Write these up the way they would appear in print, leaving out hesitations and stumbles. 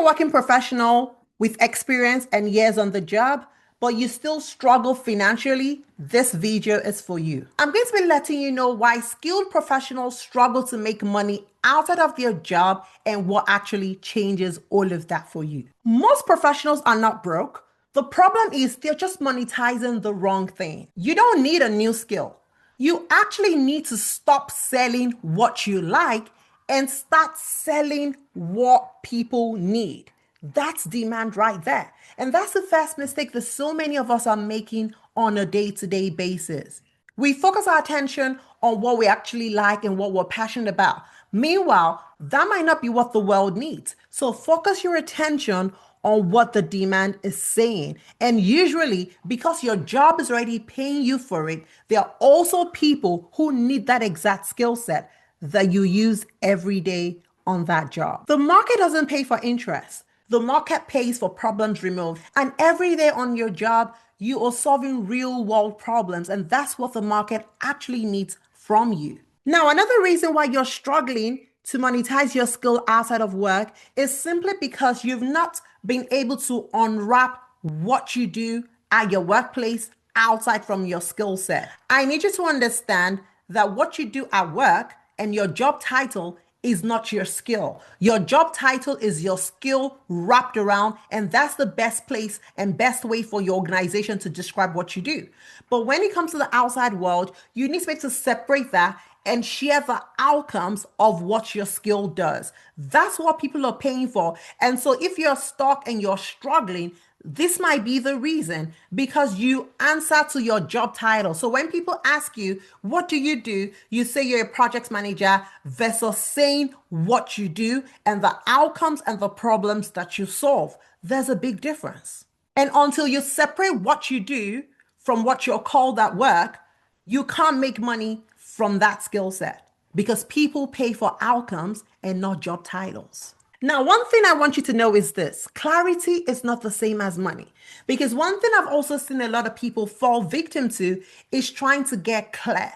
a working professional with experience and years on the job, but you still struggle financially, this video is for you. I'm going to be letting you know why skilled professionals struggle to make money outside of their job and what actually changes all of that for you. Most professionals are not broke. The problem is they're just monetizing the wrong thing. You don't need a new skill. You actually need to stop selling what you like and start selling what people need. That's demand right there. And that's the first mistake that so many of us are making on a day-to-day basis. We focus our attention on what we actually like and what we're passionate about. Meanwhile, that might not be what the world needs. So focus your attention on what the demand is saying. And usually, because your job is already paying you for it, there are also people who need that exact skill set that you use every day on that job. The market doesn't pay for interest. The market pays for problems removed. And every day on your job, you are solving real world problems. And that's what the market actually needs from you. Now, another reason why you're struggling to monetize your skill outside of work is simply because you've not been able to unwrap what you do at your workplace outside from your skill set. I need you to understand that what you do at work and your job title is not your skill. Your job title is your skill wrapped around, and that's the best place and best way for your organization to describe what you do. But when it comes to the outside world, you need to be able to separate that and share the outcomes of what your skill does. That's what people are paying for. And so if you're stuck and you're struggling, this might be the reason, because you answer to your job title. So when people ask you, what do? You say you're a project manager versus saying what you do and the outcomes and the problems that you solve. There's a big difference. And until you separate what you do from what you're called at work, you can't make money from that skill set, because people pay for outcomes and not job titles. Now, one thing I want you to know is this: clarity is not the same as money. Because one thing I've also seen a lot of people fall victim to is trying to get clear.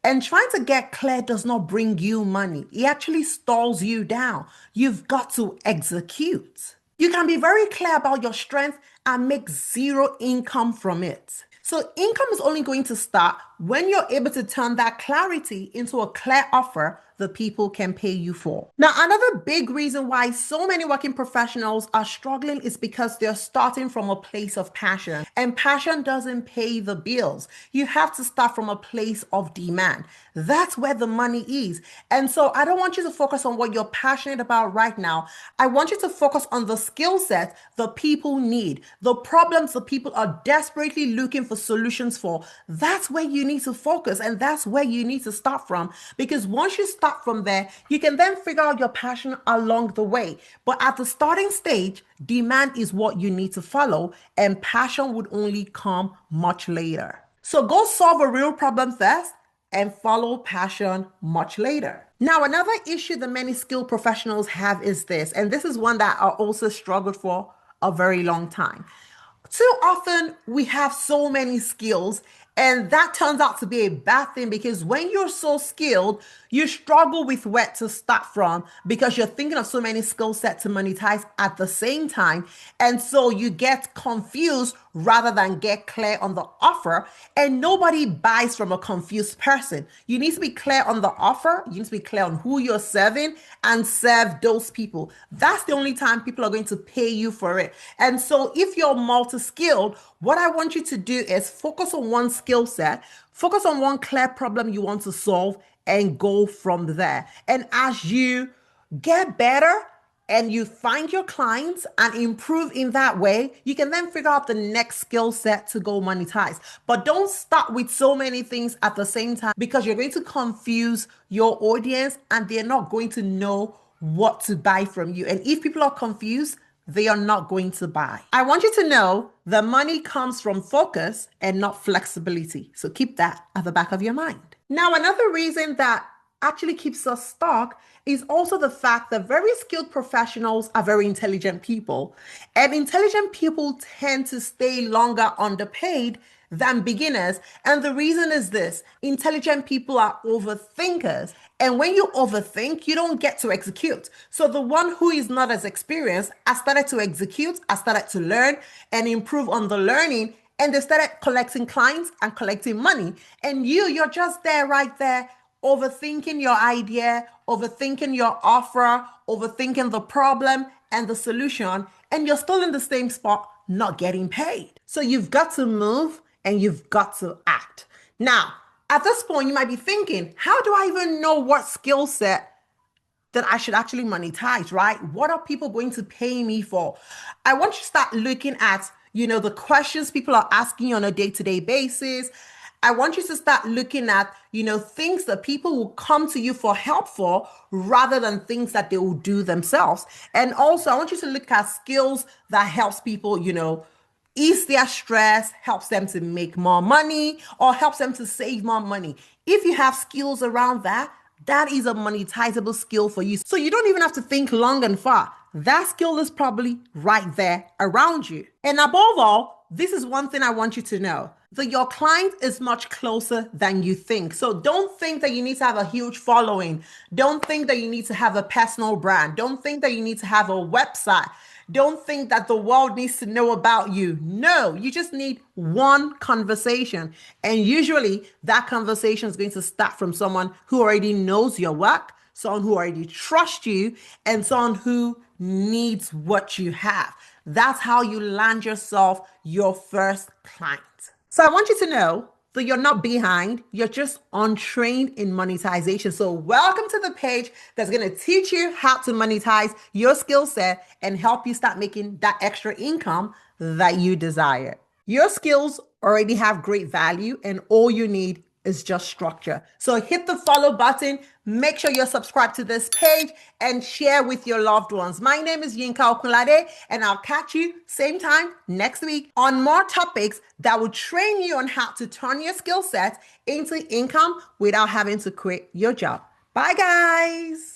And trying to get clear does not bring you money. It actually stalls you down. You've got to execute. You can be very clear about your strength and make zero income from it. So income is only going to start when you're able to turn that clarity into a clear offer that people can pay you for. Now, another big reason why so many working professionals are struggling is because they're starting from a place of passion, and passion doesn't pay the bills. You have to start from a place of demand. That's where the money is. And so I don't want you to focus on what you're passionate about right now. I want you to focus on the skill set the people need, the problems the people are desperately looking for solutions for. That's where you need to focus, and that's where you need to start from. Because once you start from there, you can then figure out your passion along the way. But at the starting stage, demand is what you need to follow, and passion would only come much later. So go solve a real problem first and follow passion much later. Now, another issue that many skilled professionals have is this, and this is one that I also struggled for a very long time. Too often we have so many skills, and that turns out to be a bad thing, because when you're so skilled, you struggle with where to start from, because you're thinking of so many skill sets to monetize at the same time. And so you get confused rather than get clear on the offer, and nobody buys from a confused person. You need to be clear on the offer. You need to be clear on who you're serving and serve those people. That's the only time people are going to pay you for it. And so if you're multi-skilled, what I want you to do is focus on one skill set, focus on one clear problem you want to solve, and go from there. And as you get better and you find your clients and improve in that way, you can then figure out the next skill set to go monetize. But don't start with so many things at the same time, because you're going to confuse your audience and they're not going to know what to buy from you. And if people are confused, they are not going to buy. I want you to know the money comes from focus and not flexibility. So keep that at the back of your mind. Now, another reason that actually keeps us stuck is also the fact that very skilled professionals are very intelligent people, and intelligent people tend to stay longer underpaid than beginners. And the reason is this: intelligent people are overthinkers. And when you overthink, you don't get to execute. So the one who is not as experienced has started to execute, has started to learn and improve on the learning. And they started collecting clients and collecting money. And you're just there, right there, overthinking your idea, overthinking your offer, overthinking the problem and the solution, and you're still in the same spot, not getting paid. So you've got to move and you've got to act. Now, at this point, you might be thinking, how do I even know what skill set that I should actually monetize, right? What are people going to pay me for? I want you to start looking at, the questions people are asking you on a day-to-day basis. I want you to start looking at, things that people will come to you for help for rather than things that they will do themselves. And also, I want you to look at skills that helps people, ease their stress, helps them to make more money, or helps them to save more money. If you have skills around that, that is a monetizable skill for you. So you don't even have to think long and far. That skill is probably right there around you. And above all, this is one thing I want you to know: that your client is much closer than you think. So don't think that you need to have a huge following. Don't think that you need to have a personal brand. Don't think that you need to have a website. Don't think that the world needs to know about you. No, you just need one conversation. And usually that conversation is going to start from someone who already knows your work, someone who already trusts you, and someone who needs what you have. That's how you land yourself your first client. So I want you to know that you're not behind, you're just untrained in monetization. So welcome to the page that's going to teach you how to monetize your skill set and help you start making that extra income that you desire. Your skills already have great value, and all you need is just structure. So hit the follow button, make sure you're subscribed to this page, and share with your loved ones. My name is Yinka Okunlade, and I'll catch you same time next week on more topics that will train you on how to turn your skill set into income without having to quit your job. Bye, guys.